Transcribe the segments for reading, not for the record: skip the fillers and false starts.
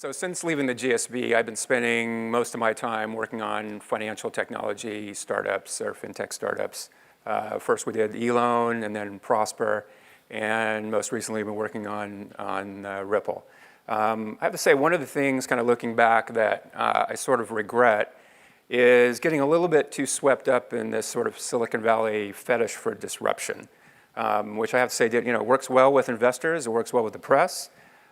So since leaving the GSB, I've been spending most of my time working on financial technology startups or fintech startups. First we did eLoan and then Prosper, and most recently I've been working on Ripple. I have to say one of the things kind of looking back that I sort of regret is getting a little bit too swept up in this sort of Silicon Valley fetish for disruption, which I have to say works well with investors, it works well with the press,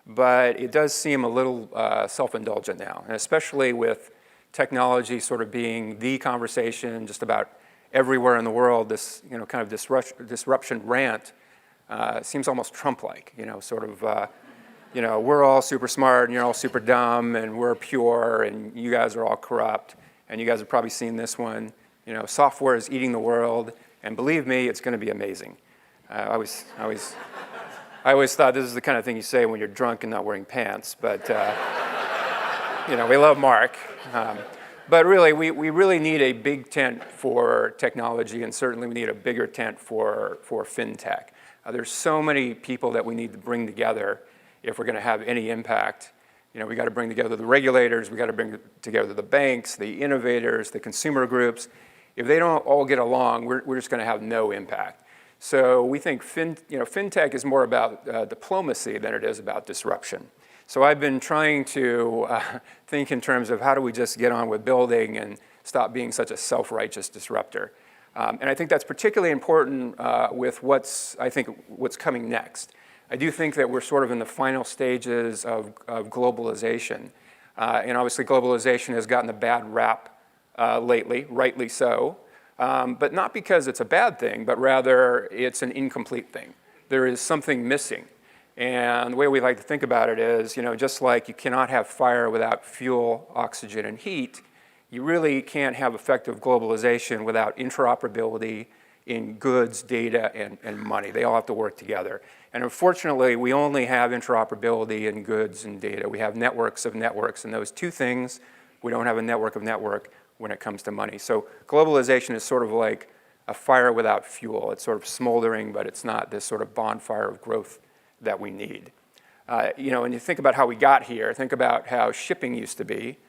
but it does seem a little self-indulgent now, and especially with technology sort of being the conversation just about everywhere in the world. This kind of disruption rant seems almost Trump-like, we're all super smart and you're all super dumb and we're pure and you guys are all corrupt, and you guys have probably seen this one, software is eating the world, and believe me, it's going to be amazing. I always thought this is the kind of thing you say when you're drunk and not wearing pants, but we love Mark. But really, we really need a big tent for technology, and certainly we need a bigger tent for fintech. There's so many people that we need to bring together if we're going to have any impact. We got to bring together the regulators, we got to bring together the banks, the innovators, the consumer groups. If they don't all get along, we're just going to have no impact. So we think fintech is more about diplomacy than it is about disruption. So I've been trying to think in terms of how do we just get on with building and stop being such a self-righteous disruptor. And I think that's particularly important with what's coming next. I do think that we're sort of in the final stages of globalization. And obviously globalization has gotten a bad rap lately, rightly so. But not because it's a bad thing, but rather it's an incomplete thing. There is something missing. And the way we like to think about it is, just like you cannot have fire without fuel, oxygen, and heat, you really can't have effective globalization without interoperability in goods, data, and money. They all have to work together. And unfortunately, we only have interoperability in goods and data. We have networks of networks, and those two things, we don't have a network of network when it comes to money. So globalization is sort of like a fire without fuel. It's sort of smoldering, but it's not this sort of bonfire of growth that we need. And you think about how we got here, think about how shipping used to be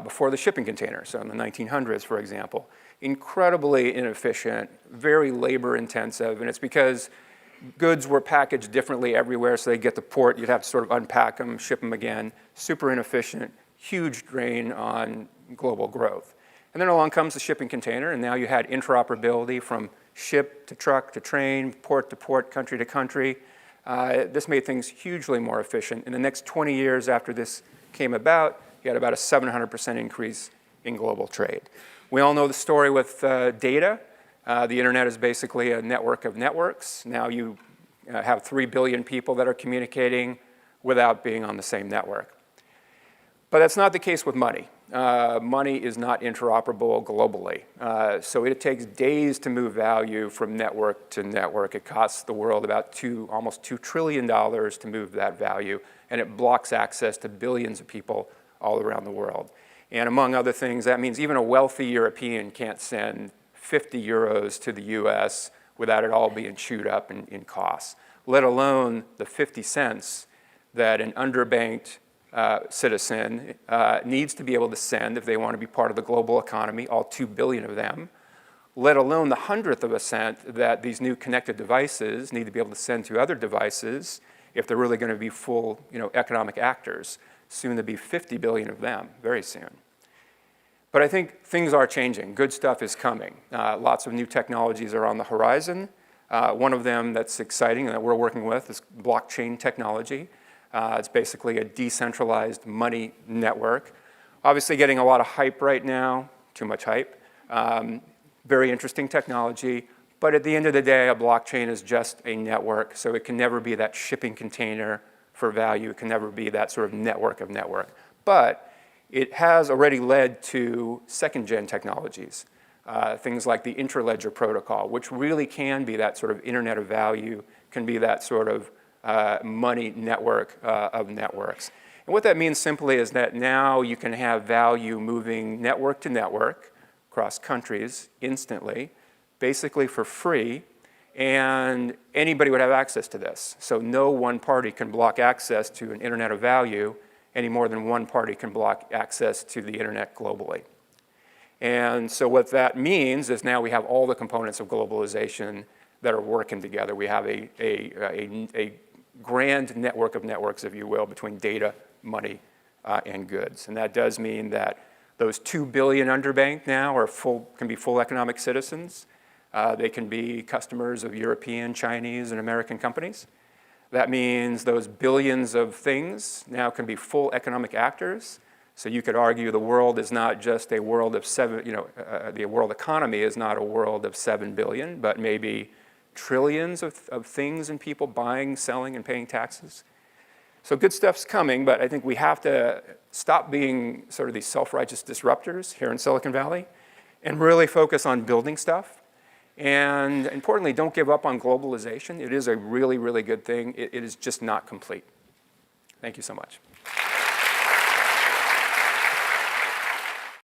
before the shipping container. So in the 1900s, for example, incredibly inefficient, very labor intensive, and it's because goods were packaged differently everywhere, so they get to port, you'd have to sort of unpack them, ship them again, super inefficient, huge drain on global growth. And then along comes the shipping container, and now you had interoperability from ship to truck to train, port to port, country to country. This made things hugely more efficient. In the next 20 years after this came about, you had about a 700% increase in global trade. We all know the story with data. The internet is basically a network of networks. Now you have 3 billion people that are communicating without being on the same network. But that's not the case with money. Money is not interoperable globally. So it takes days to move value from network to network. It costs the world about almost $2 trillion to move that value, and it blocks access to billions of people all around the world. And among other things, that means even a wealthy European can't send 50 euros to the US without it all being chewed up in costs, let alone the 50 cents that an underbanked citizen needs to be able to send if they want to be part of the global economy, all 2 billion of them, let alone the 100th of a cent that these new connected devices need to be able to send to other devices if they're really going to be full economic actors, soon to be 50 billion of them, very soon. But I think things are changing. Good stuff is coming. Lots of new technologies are on the horizon. One of them that's exciting and that we're working with is blockchain technology. It's basically a decentralized money network. Obviously getting a lot of hype right now, too much hype. Very interesting technology, but at the end of the day, a blockchain is just a network, so it can never be that shipping container for value. It can never be that sort of network of network. But it has already led to second-gen technologies, things like the interledger protocol, which really can be that sort of internet of value, can be that sort of money network of networks. And what that means simply is that now you can have value moving network to network across countries instantly, basically for free, and anybody would have access to this. So no one party can block access to an internet of value, any more than one party can block access to the internet globally. And so what that means is now we have all the components of globalization that are working together. We have a grand network of networks, if you will, between data, money, and goods. And that does mean that those 2 billion underbanked now can be full economic citizens. They can be customers of European, Chinese, and American companies. That means those billions of things now can be full economic actors. So you could argue the world is not just a world of the world economy is not a world of 7 billion, but maybe trillions of things and people buying, selling, and paying taxes. So good stuff's coming, but I think we have to stop being sort of these self-righteous disruptors here in Silicon Valley and really focus on building stuff. And importantly, don't give up on globalization. It is a really, really good thing. It is just not complete. Thank you so much.